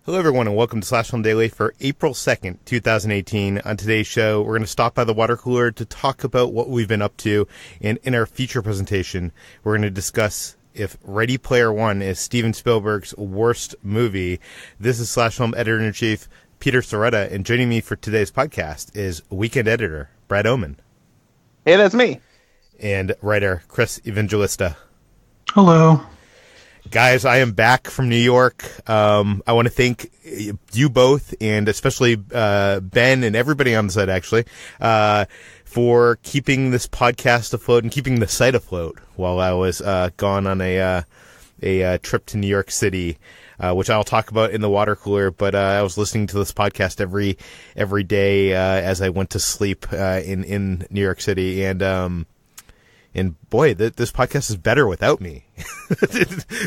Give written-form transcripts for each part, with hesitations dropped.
Hello, everyone, and welcome to Slash Film Daily for April 2nd, 2018. On today's show, we're going to stop by the water cooler to talk about what we've been up to. And in our feature presentation, we're going to discuss if Ready Player One is Steven Spielberg's worst movie. This is Slash Film Editor-in-Chief Peter Sciretta, and joining me for today's podcast is Weekend Editor Brad Oman. Hey, that's me. And writer Chris Evangelista. Hello. Guys, I am back from New York. I want to thank you both, and especially Ben and everybody on the site, actually, for keeping this podcast afloat and keeping the site afloat while I was gone on a trip to New York City, which I'll talk about in the water cooler. But I was listening to this podcast every day as I went to sleep in New York City, and boy, this podcast is better without me.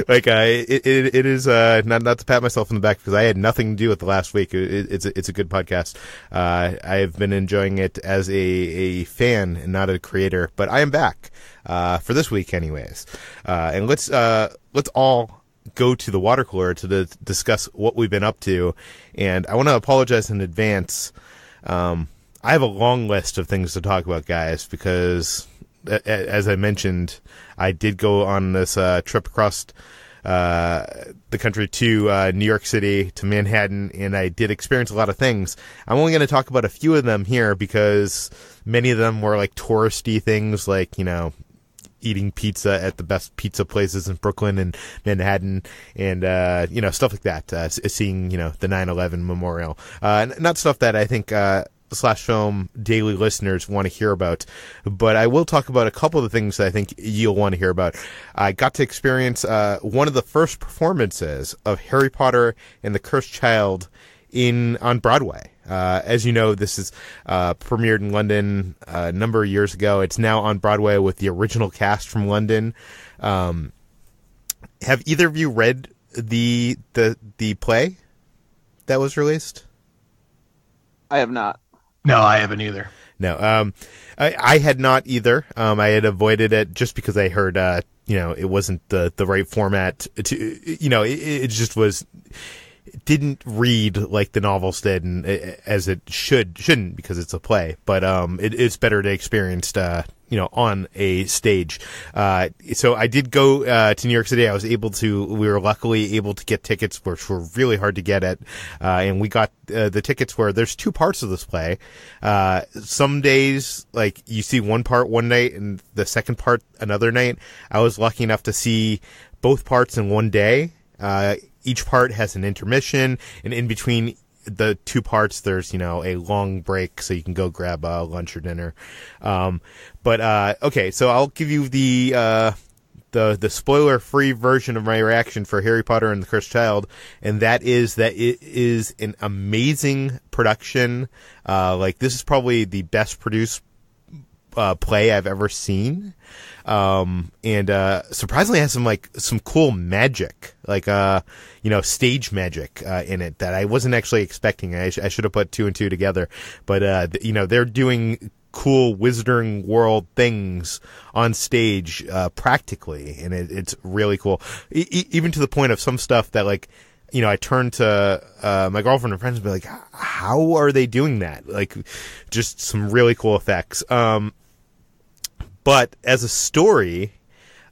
Like, it is, not to pat myself on the back because I had nothing to do with the last week. It's a good podcast. I've been enjoying it as a fan and not a creator, but I am back, for this week anyways. And let's all go to the water cooler to discuss what we've been up to. And I want to apologize in advance. I have a long list of things to talk about, guys, because as I mentioned, I did go on this trip across the country to New York City, to Manhattan, and I did experience a lot of things. I'm only going to talk about a few of them here because many of them were like touristy things, like, you know, eating pizza at the best pizza places in Brooklyn and Manhattan, and you know, stuff like that. Seeing, you know, the 9/11 memorial, not stuff that I think Slash Film Daily listeners want to hear about, but I will talk about a couple of the things that I think you'll want to hear about. I got to experience one of the first performances of Harry Potter and the Cursed Child on Broadway. As you know, this is premiered in London a number of years ago. It's now on Broadway with the original cast from London. Have either of you read the play that was released? I have not. No, I haven't either. No, I had not either. I had avoided it just because I heard, you know, it wasn't the right format to, you know, it just was, it didn't read like the novels did, and as it shouldn't because it's a play, but it's better to experience, you know, on a stage. So I did go to New York City. We were luckily able to get tickets, which were really hard to get at, and we got the tickets where there's two parts of this play. Some days, like, you see one part one night and the second part another night. I was lucky enough to see both parts in one day. Each part has an intermission, and in between the two parts, there's, you know, a long break so you can go grab lunch or dinner. Okay, so I'll give you the spoiler-free version of my reaction for Harry Potter and the Cursed Child, and that is that it is an amazing production. Like, this is probably the best produced play I've ever seen. And surprisingly has some cool magic, like, you know, stage magic, in it that I wasn't actually expecting. I should have put two and two together, but, you know, they're doing cool Wizarding World things on stage, practically. And it's really cool. Even to the point of some stuff that, like, you know, I turned to, my girlfriend and friends and be like, how are they doing that? Like, just some really cool effects. But as a story,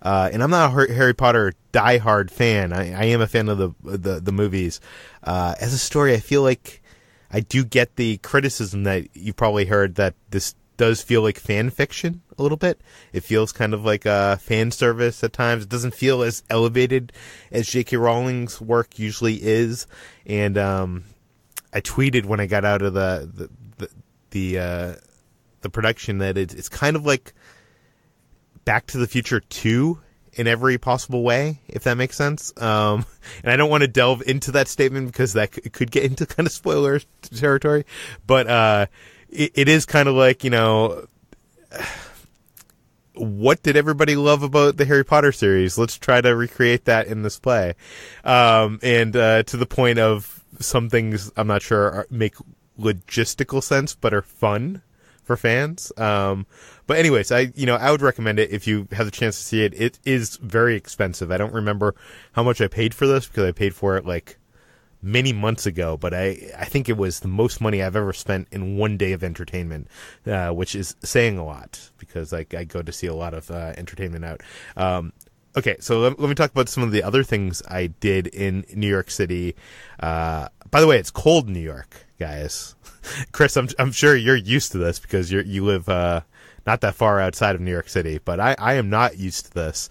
and I'm not a Harry Potter diehard fan. I am a fan of the movies. As a story, I feel like I do get the criticism that you probably heard that this does feel like fan fiction a little bit. It feels kind of like a fan service at times. It doesn't feel as elevated as J.K. Rowling's work usually is. And I tweeted when I got out of the production that it's kind of like Back to the Future 2 in every possible way, if that makes sense. And I don't want to delve into that statement because that could get into kind of spoiler territory. But it is kind of like, you know, what did everybody love about the Harry Potter series? Let's try to recreate that in this play. And to the point of some things I'm not sure make logistical sense, but are fun for fans. But anyways, I would recommend it if you have the chance to see it. It is very expensive. I don't remember how much I paid for this because I paid for it like many months ago, but I think it was the most money I've ever spent in one day of entertainment, which is saying a lot because I go to see a lot of entertainment out. Okay, so let me talk about some of the other things I did in New York City. By the way, it's cold in New York, guys. Chris, I'm sure you're used to this because you live not that far outside of New York City, but I am not used to this.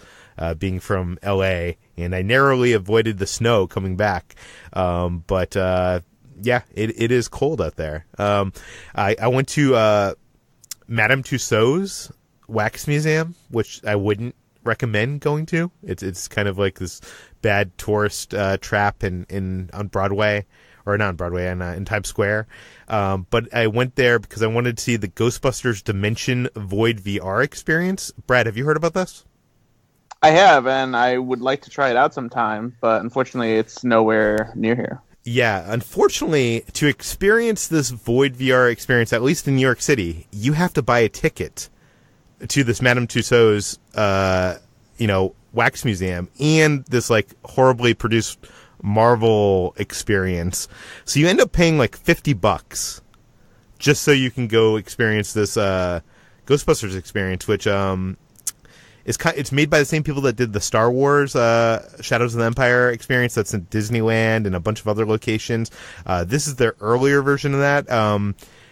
Being from LA, and I narrowly avoided the snow coming back. But it is cold out there. I went to Madame Tussauds Wax Museum, which I wouldn't recommend going to. It's kind of like this bad tourist trap on Broadway, or not on Broadway, in Times Square. But I went there because I wanted to see the Ghostbusters Dimension Void VR experience. Brad, have you heard about this? I have, and I would like to try it out sometime, but unfortunately it's nowhere near here. Yeah, unfortunately, to experience this Void VR experience, at least in New York City, you have to buy a ticket to this Madame Tussauds, wax museum, and this, like, horribly produced Marvel experience. So you end up paying, like, $50 just so you can go experience this Ghostbusters experience, which it's made by the same people that did the Star Wars Shadows of the Empire experience that's in Disneyland and a bunch of other locations. This is their earlier version of that.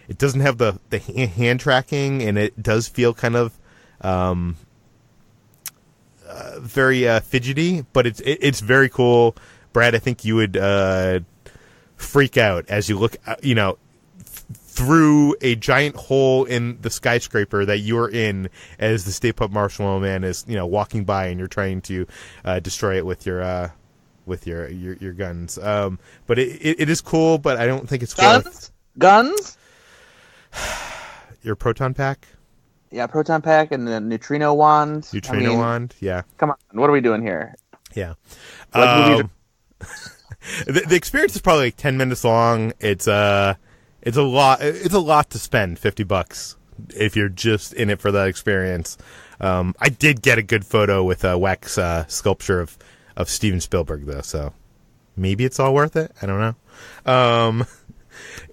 It doesn't have the hand tracking, and it does feel kind of very fidgety, but it's very cool. Brad, I think you would freak out as you look, through a giant hole in the skyscraper that you're in as the Stay Puft Marshmallow Man is, walking by, and you're trying to destroy it with your guns. But it is cool, but I don't think it's Guns? Your proton pack? Yeah, proton pack and the neutrino wand. Wand, yeah. Come on, what are we doing here? Yeah. What movies the experience is probably like 10 minutes long. It's a lot to spend $50 if you're just in it for that experience. I did get a good photo with a wax sculpture of Steven Spielberg though, so maybe it's all worth it. I don't know.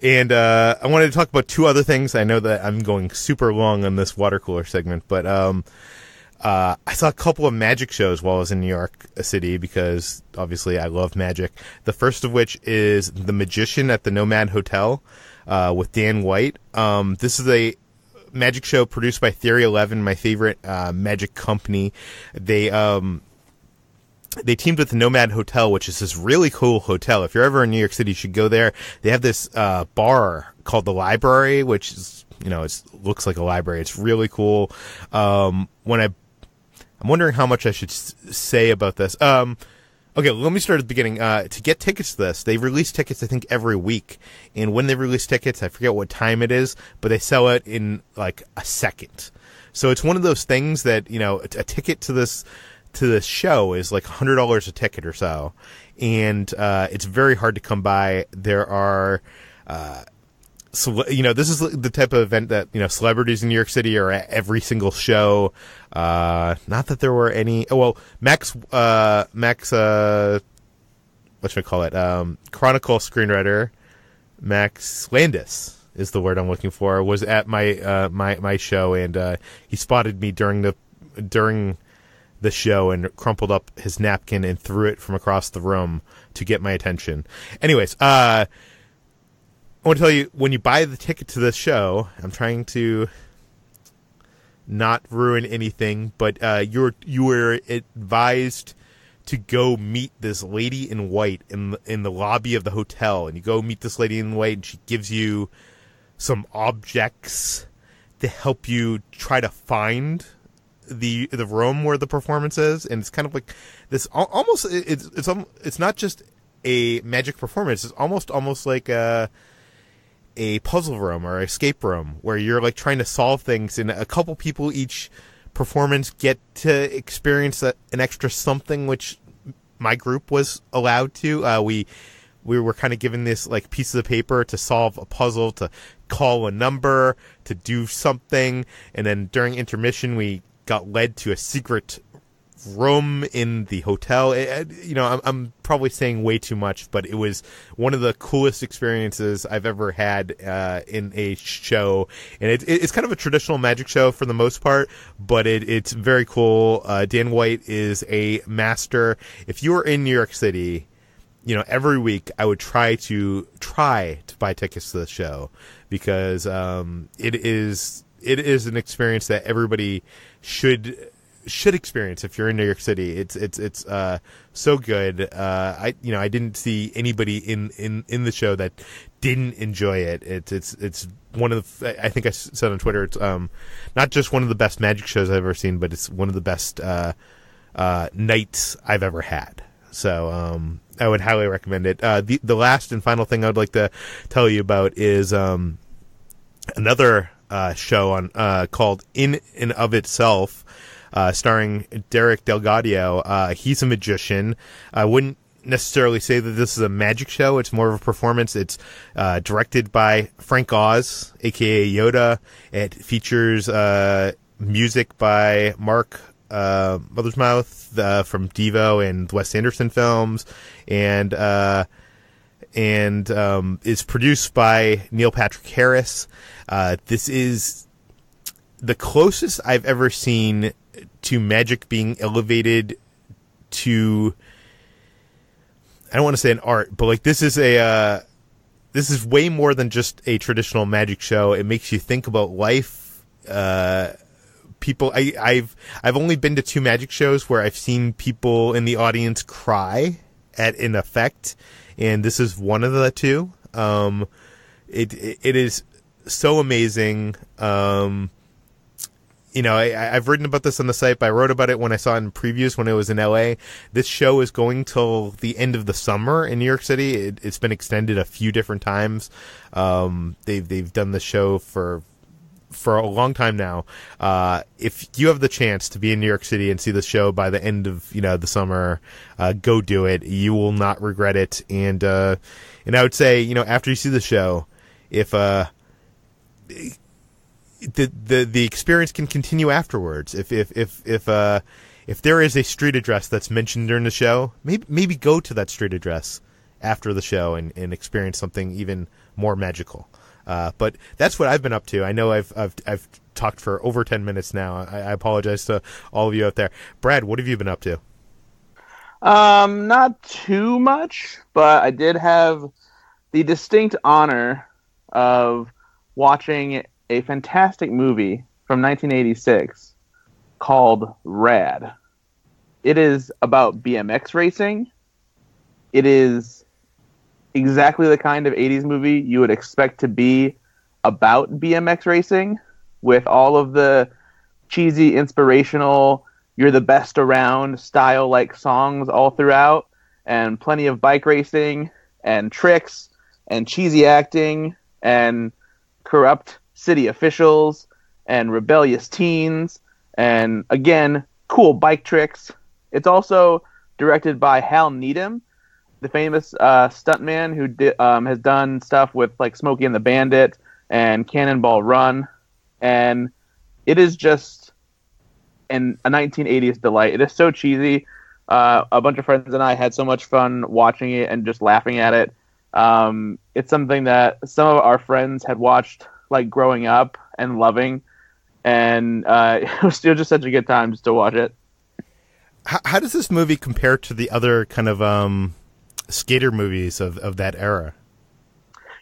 And I wanted to talk about two other things. I know that I'm going super long on this water cooler segment, but I saw a couple of magic shows while I was in New York City because obviously I love magic. The first of which is The Magician at the Nomad Hotel with Dan White. This is a magic show produced by Theory 11, my favorite magic company. They teamed with the Nomad Hotel, which is this really cool hotel. If you're ever in New York City, you should go there. They have this bar called the Library, which is, it looks like a library. It's really cool. I'm wondering how much I should say about this. Okay, let me start at the beginning. To get tickets to this, they release tickets, I think, every week. And when they release tickets, I forget what time it is, but they sell it in, like, a second. So it's one of those things that, a ticket to this show is like $100 a ticket or so. And it's very hard to come by. There are... this is the type of event that, celebrities in New York City are at every single show. Not that there were any. Oh, well, Max, what should I call it? Chronicle screenwriter Max Landis is the word I'm looking for. Was at my show, and he spotted me during the show and crumpled up his napkin and threw it from across the room to get my attention. Anyways, I want to tell you, when you buy the ticket to this show, I'm trying to not ruin anything, but you were advised to go meet this lady in white in the lobby of the hotel, and you go meet this lady in white, and she gives you some objects to help you try to find the room where the performance is, and it's kind of like this almost it's not just a magic performance. It's almost like a puzzle room or escape room where you're like trying to solve things, and a couple people each performance get to experience an extra something, which my group was allowed to. We were kind of given this like pieces of paper to solve a puzzle, to call a number, to do something, and then during intermission we got led to a secret room in the hotel. I'm probably saying way too much, but it was one of the coolest experiences I've ever had in a show. And it's kind of a traditional magic show for the most part, but it's very cool. Dan White is a master. If you are in New York City, every week I would try to buy tickets to the show, because it is an experience that everybody should experience if you're in New York City. It's so good. I didn't see anybody in the show that didn't enjoy it. It's one of the, I think I said on Twitter, it's not just one of the best magic shows I've ever seen, but it's one of the best nights I've ever had. So I would highly recommend it. The last and final thing I would like to tell you about is another show on called In and of Itself, starring Derek Del Gaudio. He's a magician. I wouldn't necessarily say that this is a magic show. It's more of a performance. It's directed by Frank Oz, a.k.a. Yoda. It features music by Mark Mothersmouth from Devo and Wes Anderson films, and is produced by Neil Patrick Harris. This is the closest I've ever seen to magic being elevated to, I don't want to say an art, but like this is way more than just a traditional magic show. It makes you think about life. People, I've only been to 2 magic shows where I've seen people in the audience cry at an effect, and this is one of the 2. It is so amazing. I've written about this on the site, but I wrote about it when I saw it in previews when it was in LA. This show is going till the end of the summer in New York City. It's been extended a few different times. They've done the show for a long time now. If you have the chance to be in New York City and see the show by the end of the summer, go do it. You will not regret it. And I would say after you see the show, if the experience can continue afterwards. If there is a street address that's mentioned during the show, maybe go to that street address after the show and experience something even more magical. But that's what I've been up to. I know I've talked for over 10 minutes now. I apologize to all of you out there. Brad, what have you been up to? Not too much, but I did have the distinct honor of watching a fantastic movie from 1986 called Rad. It is about BMX racing. It is exactly the kind of 80s movie you would expect to be about BMX racing, with all of the cheesy, inspirational, you're the best around style-like songs all throughout, and plenty of bike racing, and tricks, and cheesy acting, and corrupt city officials, and rebellious teens, and, again, cool bike tricks. It's also directed by Hal Needham, the famous stuntman who has done stuff with like Smokey and the Bandit and Cannonball Run, and it is just a 1980s delight. It is so cheesy. A bunch of friends and I had so much fun watching it and just laughing at it. It's something that some of our friends had watched like growing up and loving, and it was still just such a good time just to watch it. How does this movie compare to the other kind of skater movies of that era?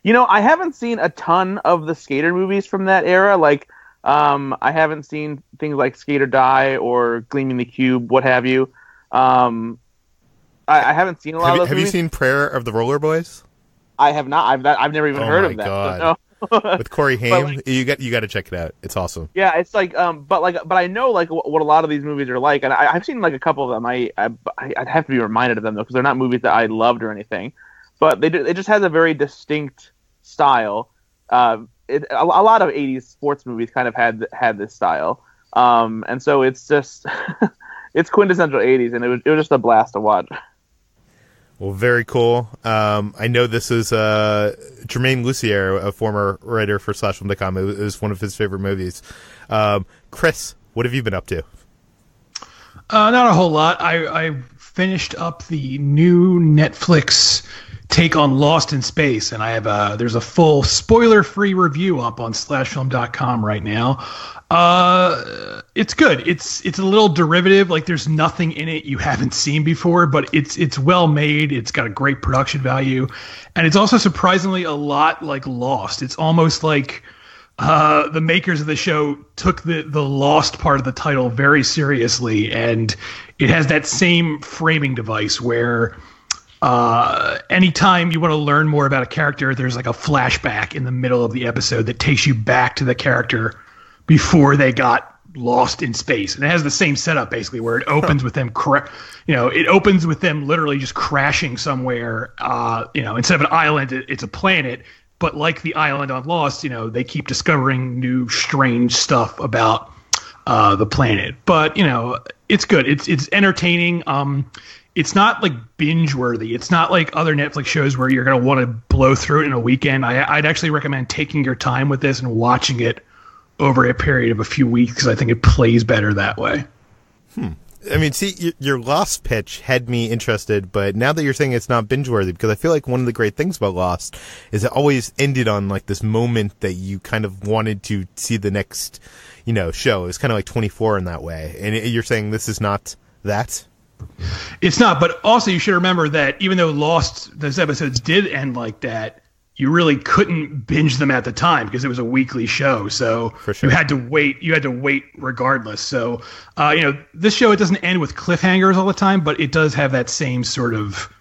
I haven't seen a ton of the skater movies from that era. Like, I haven't seen things like Skate or Die or Gleaming the Cube, what have you. I haven't seen a lot of those movies. Have you seen Prayer of the Roller Boys? I have not. I've never even heard of that. God. So no. With Corey Haim, like, you got to check it out. It's awesome. Yeah, it's like, but I know like what a lot of these movies are like, and I've seen like a couple of them. I'd have to be reminded of them though, because they're not movies that I loved or anything. But it just has a very distinct style. A lot of '80s sports movies kind of had this style, and so it's just it's quintessential '80s, and it was just a blast to watch. Well, very cool. I know this is Jermaine Lucier, a former writer for SlashFilm.com. It was one of his favorite movies. Chris, what have you been up to? Not a whole lot. I finished up the new Netflix take on Lost in Space, and I have there's a full spoiler-free review up on slashfilm.com right now. It's good. It's a little derivative. Like, there's nothing in it you haven't seen before, but it's well made. It's got a great production value, and it's also surprisingly a lot like Lost. It's almost like the makers of the show took the Lost part of the title very seriously, and it has that same framing device where anytime you want to learn more about a character, there's like a flashback in the middle of the episode that takes you back to the character before they got lost in space. And it has the same setup basically, where it opens with them it opens with them literally just crashing somewhere. Instead of an island, it's a planet. But like the island on Lost, they keep discovering new strange stuff about the planet. But it's good. It's entertaining. It's not like binge worthy. It's not like other Netflix shows where you're going to want to blow through it in a weekend. I'd actually recommend taking your time with this and watching it over a period of a few weeks, because I think it plays better that way. I mean, see, your Lost pitch had me interested, but now that you're saying it's not binge-worthy, because I feel like one of the great things about Lost is it always ended on like this moment that you kind of wanted to see the next, show. It's kind of like 24 in that way. And you're saying this is not that? It's not, but also you should remember that even though Lost, those episodes did end like that, you really couldn't binge them at the time because it was a weekly show. So For sure. You had to wait regardless. So, this show, it doesn't end with cliffhangers all the time, but it does have that same sort of,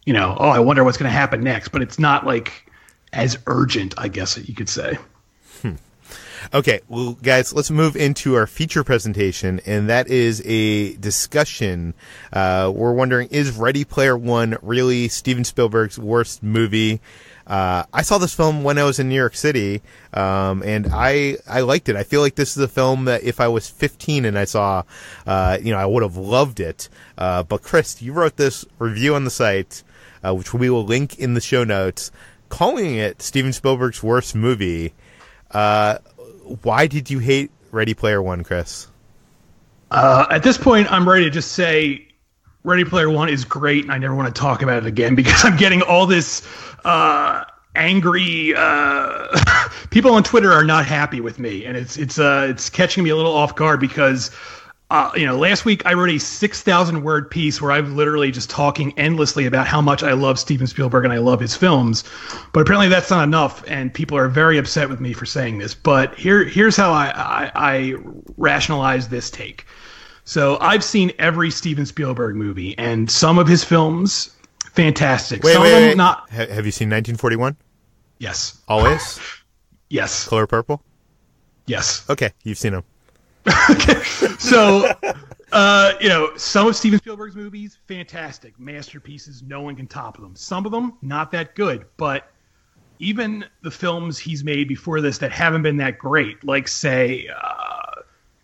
I wonder what's going to happen next, but it's not like as urgent, I guess you could say. Okay, well, guys, let's move into our feature presentation, and that is a discussion. We're wondering, is Ready Player One really Steven Spielberg's worst movie? I saw this film when I was in New York City, and I liked it. I feel like this is a film that if I was 15 and I saw, I would have loved it. But Chris, you wrote this review on the site, which we will link in the show notes, calling it Steven Spielberg's worst movie. Why did you hate Ready Player One, Chris? At this point, I'm ready to just say Ready Player One is great, and I never want to talk about it again because I'm getting all this angry people on Twitter are not happy with me, and it's catching me a little off guard because last week I wrote a 6,000 word piece where I'm literally just talking endlessly about how much I love Steven Spielberg and I love his films, but apparently that's not enough, and people are very upset with me for saying this. But here's how I rationalize this take. So I've seen every Steven Spielberg movie, and some of his films, fantastic. Wait. Not. Have you seen 1941? Yes. Always? Yes. Color Purple? Yes. Okay, you've seen them. Okay. So, some of Steven Spielberg's movies, fantastic. Masterpieces, no one can top them. Some of them, not that good. But even the films he's made before this that haven't been that great, like, say,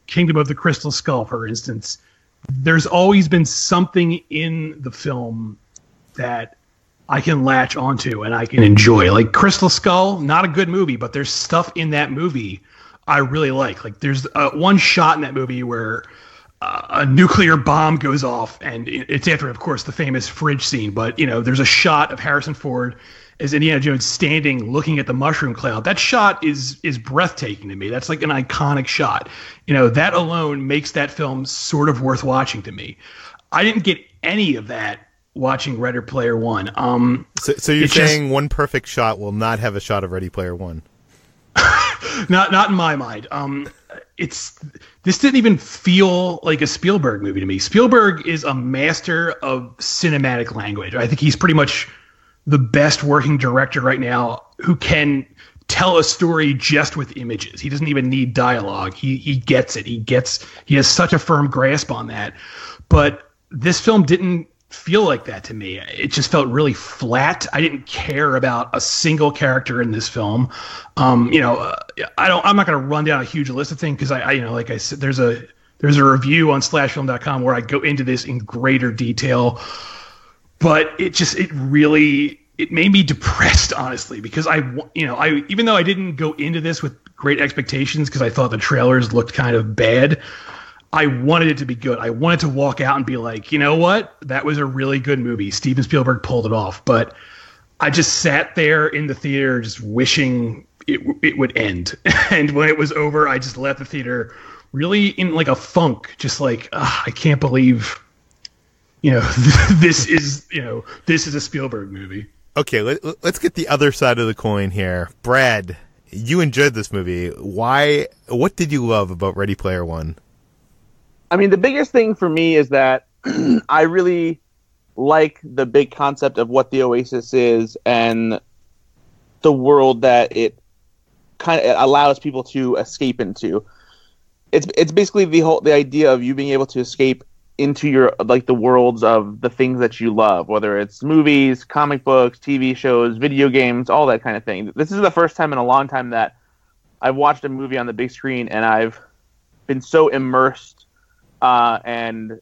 Kingdom of the Crystal Skull, for instance, there's always been something in the film that I can latch onto and I can enjoy. Like Crystal Skull, not a good movie, but there's stuff in that movie I really like. Like there's one shot in that movie where a nuclear bomb goes off, and it's after, of course, the famous fridge scene. But there's a shot of Harrison Ford as Indiana Jones standing looking at the mushroom cloud. That shot is breathtaking to me. That's like an iconic shot. That alone makes that film sort of worth watching to me. I didn't get any of that watching Ready Player One. So you're saying one perfect shot will not have a shot of Ready Player One? Not in my mind. This didn't even feel like a Spielberg movie to me. Spielberg is a master of cinematic language. I think he's pretty much the best working director right now who can tell a story just with images. He doesn't even need dialogue. He gets it. He has such a firm grasp on that. But this film didn't feel like that to me. It just felt really flat. I didn't care about a single character in this film. I'm not going to run down a huge list of things because like I said, there's a review on slashfilm.com where I go into this in greater detail. But it made me depressed, honestly, because I even though I didn't go into this with great expectations because I thought the trailers looked kind of bad, I wanted it to be good. I wanted to walk out and be like, you know what? That was a really good movie. Steven Spielberg pulled it off. But I just sat there in the theater just wishing it would end. And when it was over, I just left the theater really in like a funk, just like, I can't believe, this is a Spielberg movie. Okay, let's get the other side of the coin here. Brad, you enjoyed this movie. Why? What did you love about Ready Player One? I mean, the biggest thing for me is that I really like the big concept of what the Oasis is and the world that it kind of allows people to escape into. It's basically the idea of you being able to escape into your the worlds of the things that you love, whether it's movies, comic books, TV shows, video games, all that kind of thing. This is the first time in a long time that I've watched a movie on the big screen and I've been so immersed and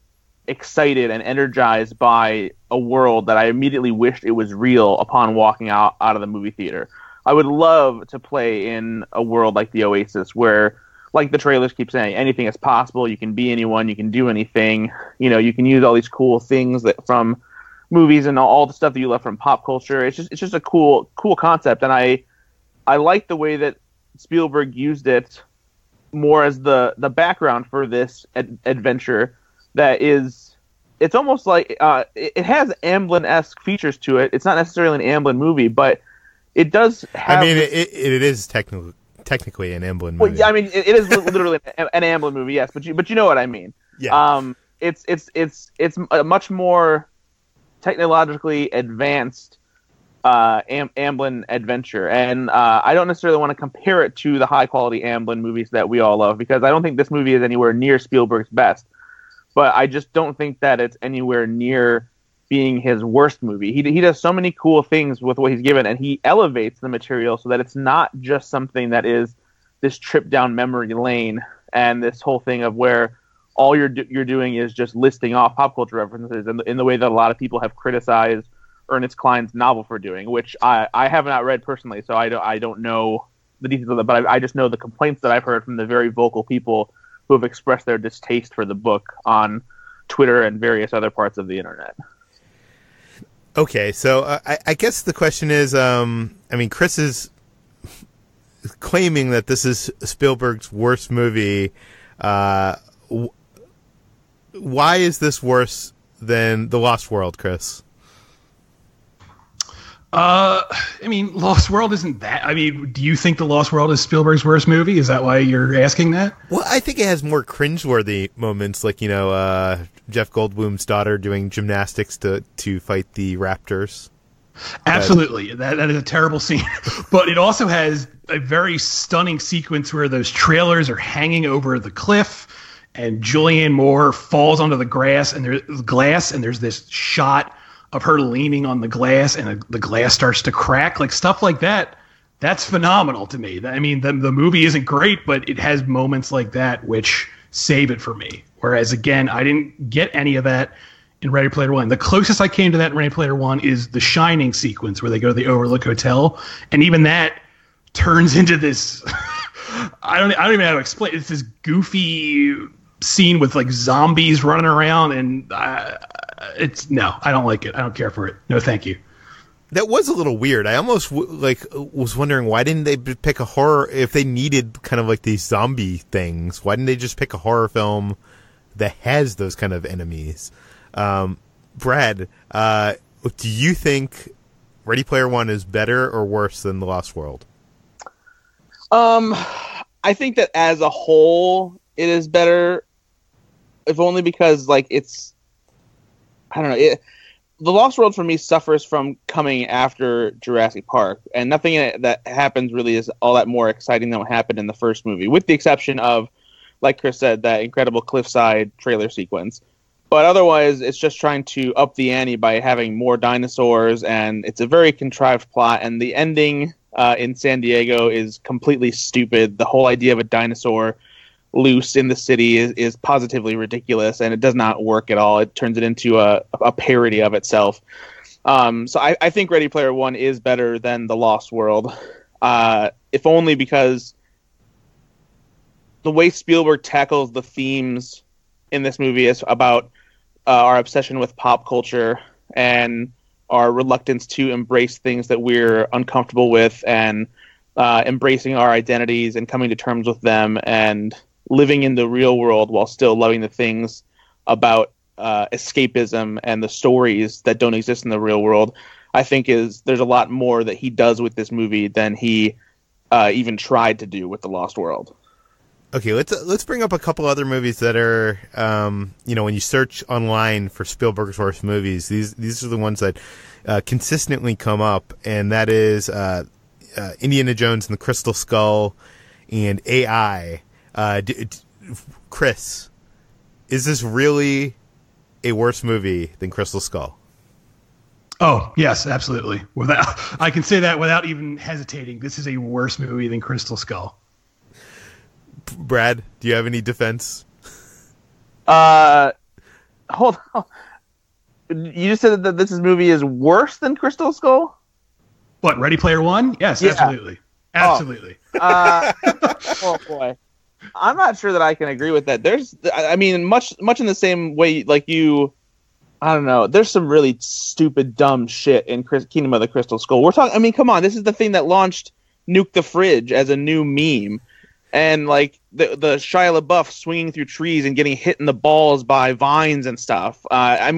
excited and energized by a world that I immediately wished it was real upon walking out of the movie theater. I would love to play in a world like the Oasis where, like the trailers keep saying, anything is possible. You can be anyone. You can do anything. You can use all these cool things that from movies and all the stuff that you love from pop culture. It's just a cool concept, and I like the way that Spielberg used it more as the background for this adventure. It's almost like it has Amblin-esque features to it. It's not necessarily an Amblin movie, but it does have. I mean, it is technically an Amblin movie. Well, yeah, I mean, it is literally an Amblin movie, yes. But you know what I mean. Yeah. It's a much more technologically advanced Amblin adventure, and I don't necessarily want to compare it to the high quality Amblin movies that we all love, because I don't think this movie is anywhere near Spielberg's best. But I just don't think that it's anywhere near being his worst movie. He does so many cool things with what he's given, and he elevates the material so that it's not just something that is this trip down memory lane and this whole thing of where all you're doing is just listing off pop culture references in the way that a lot of people have criticized Ernest Cline's novel for doing, which I have not read personally, so I don't know the details of it, but I just know the complaints that I've heard from the very vocal people who have expressed their distaste for the book on Twitter and various other parts of the internet. Okay, so I guess the question is, Chris is claiming that this is Spielberg's worst movie. Why is this worse than The Lost World, Chris? Lost World isn't that. Do you think The Lost World is Spielberg's worst movie? Is that why you're asking that? Well, I think it has more cringeworthy moments, like, Jeff Goldblum's daughter doing gymnastics to fight the raptors. Absolutely. That is a terrible scene. But it also has a very stunning sequence where those trailers are hanging over the cliff and Julianne Moore falls onto the glass, and there's this shot of her leaning on the glass, and the glass starts to crack. Like, stuff like that, that's phenomenal to me. I mean, the movie isn't great, but it has moments like that which save it for me. Whereas, again, I didn't get any of that in Ready Player One. The closest I came to that in Ready Player One is the Shining sequence where they go to the Overlook Hotel, and even that turns into this I don't even know how to explain it. It's this goofy scene with like zombies running around, and I don't like it. I don't care for it. No, thank you. That was a little weird. I almost was wondering, why didn't they pick a horror if they needed kind of like these zombie things? Why didn't they just pick a horror film that has those kind of enemies? Brad, do you think Ready Player One is better or worse than The Lost World? I think that as a whole, it is better, if only because it's, I don't know. The Lost World for me suffers from coming after Jurassic Park, and nothing that happens really is all that more exciting than what happened in the first movie, with the exception of, like Chris said, that incredible cliffside trailer sequence. But otherwise, it's just trying to up the ante by having more dinosaurs, and it's a very contrived plot, and the ending in San Diego is completely stupid. The whole idea of a dinosaur loose in the city is positively ridiculous, and it does not work at all. It turns it into a parody of itself. So I think Ready Player One is better than The Lost World, if only because the way Spielberg tackles the themes in this movie is about our obsession with pop culture and our reluctance to embrace things that we're uncomfortable with, and embracing our identities and coming to terms with them and living in the real world while still loving the things about escapism and the stories that don't exist in the real world. I think there's a lot more that he does with this movie than he even tried to do with The Lost World. Okay, let's bring up a couple other movies that are, when you search online for Spielberg's worst movies, these are the ones that consistently come up, and that is Indiana Jones and the Crystal Skull and AI. Chris, is this really a worse movie than Crystal Skull? Oh, yes, absolutely. I can say that without even hesitating. This is a worse movie than Crystal Skull. Brad, do you have any defense? Hold on. You just said that this movie is worse than Crystal Skull? What, Ready Player One? Yes, yeah. Absolutely. Absolutely. Oh, boy. I'm not sure that I can agree with that. Much in the same way, like you, I don't know, there's some really stupid, dumb shit in Kingdom of the Crystal Skull. We're talking, come on, this is the thing that launched Nuke the Fridge as a new meme. And like the Shia LaBeouf swinging through trees and getting hit in the balls by vines and stuff. I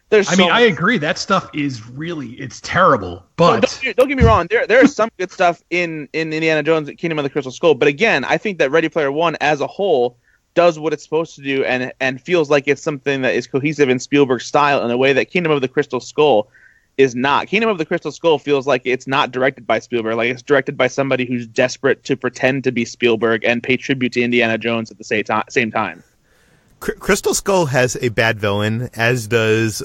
agree. That stuff is it's terrible. But don't get me wrong. There is some good stuff in Indiana Jones: Kingdom of the Crystal Skull. But again, I think that Ready Player One as a whole does what it's supposed to do and feels like it's something that is cohesive in Spielberg's style in a way that Kingdom of the Crystal Skull is not. Kingdom of the Crystal Skull feels like it's not directed by Spielberg. Like it's directed by somebody who's desperate to pretend to be Spielberg and pay tribute to Indiana Jones at the same time. Crystal Skull has a bad villain, as does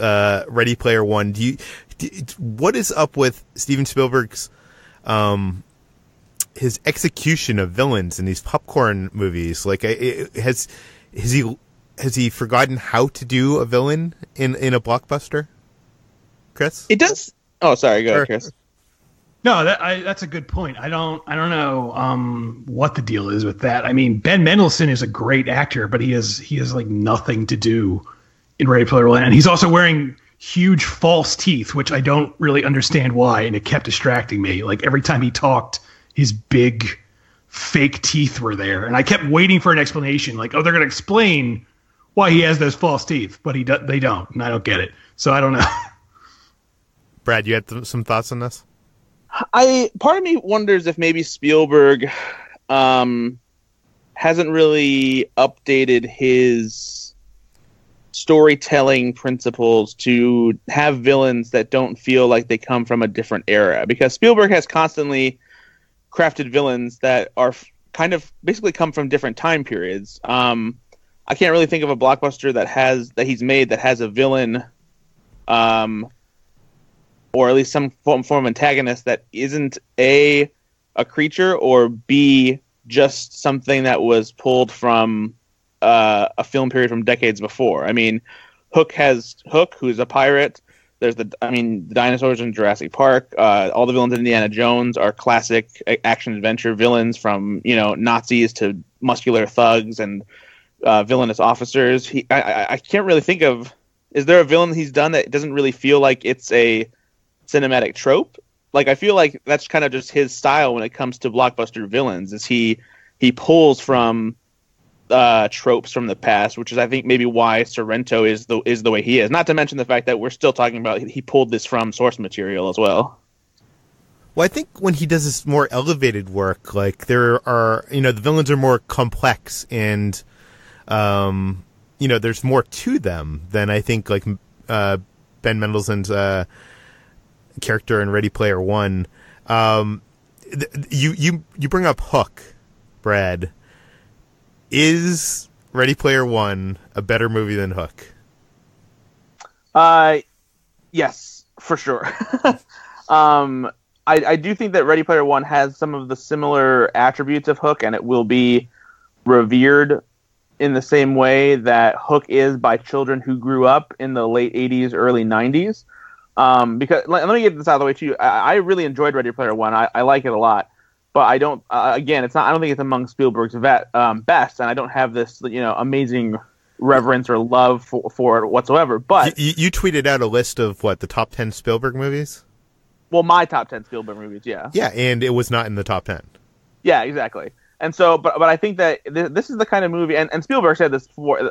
Ready Player One. What is up with Steven Spielberg's his execution of villains in these popcorn movies? Like, has he forgotten how to do a villain in a blockbuster? Chris? It does. Oh, sorry. Go ahead, Chris. No, that's a good point. I don't know what the deal is with that. I mean, Ben Mendelsohn is a great actor, but he has like nothing to do in Ready Player One, and he's also wearing huge false teeth, which I don't really understand why, and it kept distracting me. Like every time he talked, his big fake teeth were there, and I kept waiting for an explanation. Like, oh, they're going to explain why he has those false teeth, but they don't, and I don't get it. So I don't know. Brad, you had some thoughts on this? Part of me wonders if maybe Spielberg hasn't really updated his storytelling principles to have villains that don't feel like they come from a different era. Because Spielberg has constantly crafted villains that are kind of basically come from different time periods. I can't really think of a blockbuster that he's made that has a villain, or at least some form of antagonist that isn't A, a creature, or B, just something that was pulled from a film period from decades before. I mean, Hook has Hook, who's a pirate. There's the dinosaurs in Jurassic Park. All the villains in Indiana Jones are classic action-adventure villains, from Nazis to muscular thugs and villainous officers. I can't really think of... Is there a villain he's done that doesn't really feel like it's a cinematic trope? Like, I feel like that's kind of just his style when it comes to blockbuster villains, is he pulls from tropes from the past, which is, I think, maybe why Sorrento is the way he is. Not to mention the fact that we're still talking about he pulled this from source material as well. Well, I think when he does this more elevated work, like there are, the villains are more complex and, there's more to them than I think like Ben Mendelsohn's character in Ready Player One. You bring up Hook, Brad. Is Ready Player One a better movie than Hook? Yes, for sure. I do think that Ready Player One has some of the similar attributes of Hook, and it will be revered in the same way that Hook is by children who grew up in the late 80s, early 90s. Because let me get this out of the way too. I really enjoyed Ready Player One. I like it a lot, but I don't. Again, it's not. I don't think it's among Spielberg's best, and I don't have this amazing reverence or love for it whatsoever. But you tweeted out a list of the top 10 Spielberg movies? Well, my top 10 Spielberg movies, yeah. Yeah, and it was not in the top 10. Yeah, exactly. And so, but I think that this is the kind of movie, and Spielberg said this before,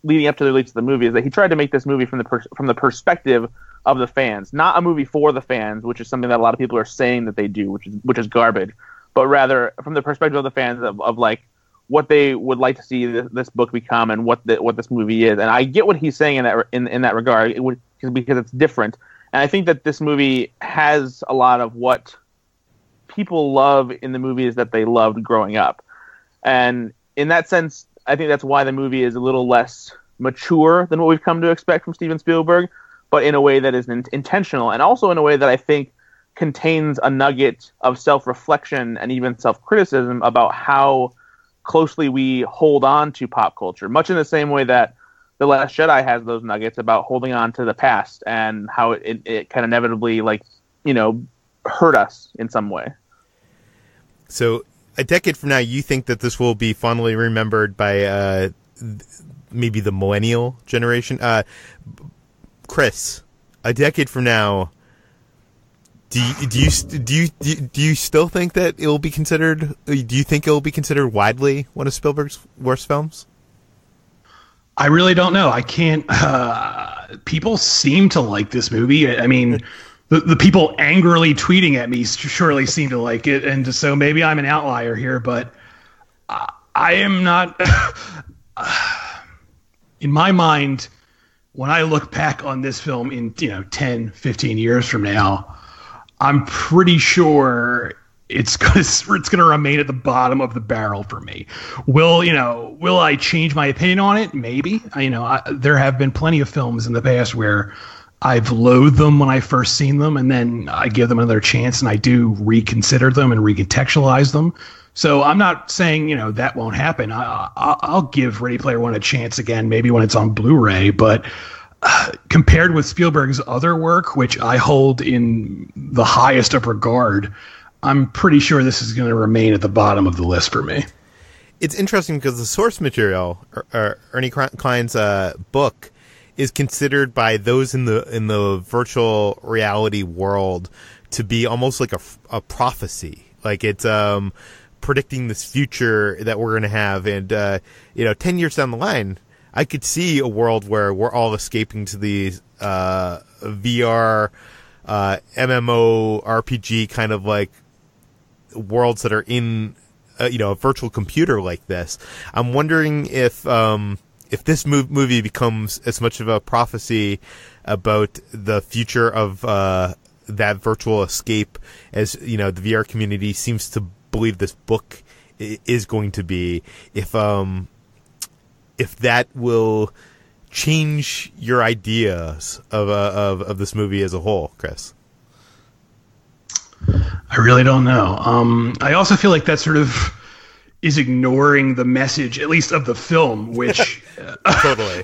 leading up to the release of the movie, is that he tried to make this movie from the perspective of the fans, not a movie for the fans, which is something that a lot of people are saying that they do, which is garbage, but rather from the perspective of the fans of like what they would like to see this book become and what this movie is. And I get what he's saying in that regard, because it's different. And I think that this movie has a lot of what people love in the movies that they loved growing up. And in that sense, I think that's why the movie is a little less mature than what we've come to expect from Steven Spielberg, but in a way that is intentional, and also in a way that I think contains a nugget of self-reflection and even self-criticism about how closely we hold on to pop culture, much in the same way that The Last Jedi has those nuggets about holding on to the past and how it kind of inevitably, hurt us in some way. So a decade from now, you think that this will be fondly remembered by maybe the millennial generation? Chris, a decade from now, do you still think that it will be considered? Do you think it will be considered widely one of Spielberg's worst films? I really don't know. I can't. People seem to like this movie. I mean, the people angrily tweeting at me surely seem to like it, and so maybe I'm an outlier here, but I am not. In my mind, when I look back on this film in 10, 15 years from now, I'm pretty sure it's gonna remain at the bottom of the barrel for me. Will I change my opinion on it? Maybe. There have been plenty of films in the past where I've loathed them when I first seen them, and then I give them another chance, and I do reconsider them and recontextualize them. So I'm not saying that won't happen. I'll give Ready Player One a chance again, maybe when it's on Blu-ray. But compared with Spielberg's other work, which I hold in the highest of regard, I'm pretty sure this is going to remain at the bottom of the list for me. It's interesting because the source material, Ernie Klein's book, is considered by those in the virtual reality world to be almost like a prophecy. Like it's predicting this future that we're going to have. And, 10 years down the line, I could see a world where we're all escaping to these VR, MMO, RPG kind of like worlds that are in, a virtual computer like this. I'm wondering if this movie becomes as much of a prophecy about the future of that virtual escape as the VR community seems to believe this book is going to be, if that will change your ideas of this movie as a whole, Chris. I really don't know. I also feel like that sort of is ignoring the message, at least of the film, which totally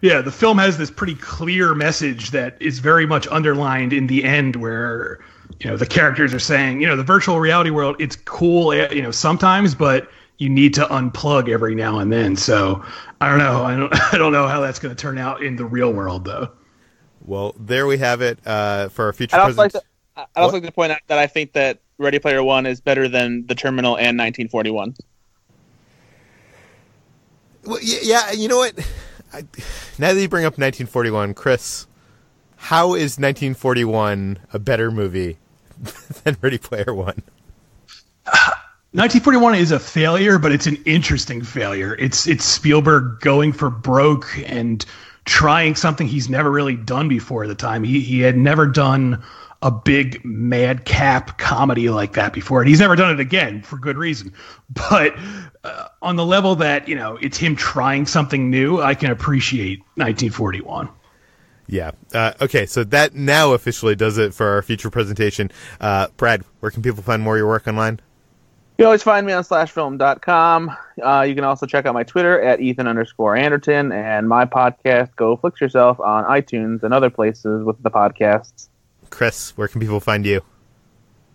the film has this pretty clear message that is very much underlined in the end, where the characters are saying, the virtual reality world, it's cool, sometimes, but you need to unplug every now and then. So I don't know. I don't know how that's going to turn out in the real world, though. Well, there we have it for our future. I'd also like to point out that I think that Ready Player One is better than The Terminal and 1941. Well, yeah, you know what? Now that you bring up 1941, Chris, how is 1941 a better movie than Ready Player One? 1941 is a failure, but it's an interesting failure. It's Spielberg going for broke and trying something he's never really done before at the time. He had never done a big madcap comedy like that before, and he's never done it again for good reason. But on the level that it's him trying something new, I can appreciate 1941. Yeah. Okay, so that now officially does it for our feature presentation. Brad, where can people find more of your work online? You can always find me on slashfilm.com. You can also check out my Twitter at Ethan_Anderton and my podcast, Go Flix Yourself, on iTunes and other places with the podcasts. Chris, where can people find you?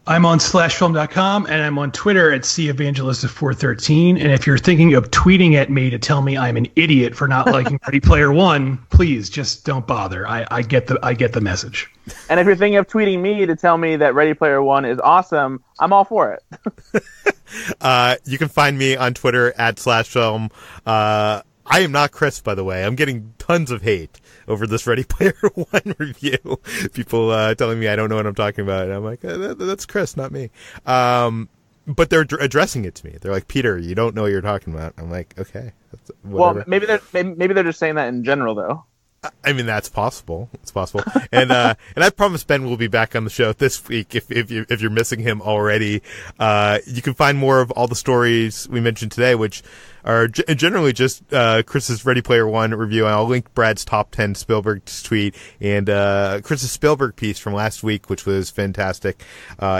I'm on slashfilm.com, and I'm on Twitter at Evangelista413. And if you're thinking of tweeting at me to tell me I'm an idiot for not liking Ready Player One, please just don't bother. I get the message. And if you're thinking of tweeting me to tell me that Ready Player One is awesome, I'm all for it. You can find me on Twitter at /film. I am not Chris, by the way. I'm getting tons of hate over this Ready Player One review. People telling me I don't know what I'm talking about. And I'm like, that's Chris, not me. But they're addressing it to me. They're like, Peter, you don't know what you're talking about. I'm like, okay. Well, maybe they're just saying that in general, though. I mean, that's possible. It's possible. And I promise Ben will be back on the show this week if you're missing him already. You can find more of all the stories we mentioned today, which are generally just Chris's Ready Player One review. And I'll link Brad's top 10 Spielberg tweet and Chris's Spielberg piece from last week, which was fantastic,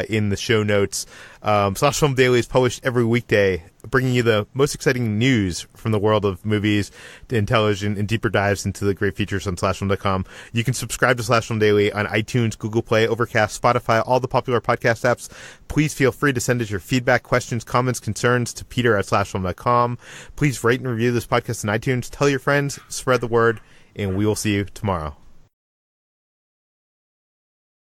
in the show notes. Slash Film Daily is published every weekday, bringing you the most exciting news from the world of movies and television and deeper dives into the great features on slashfilm.com. You can subscribe to Slash Film Daily on iTunes, Google Play, Overcast, Spotify, all the popular podcast apps. Please feel free to send us your feedback, questions, comments, concerns to Peter at slashfilm.com. Please rate and review this podcast on iTunes. Tell your friends, spread the word, and we will see you tomorrow.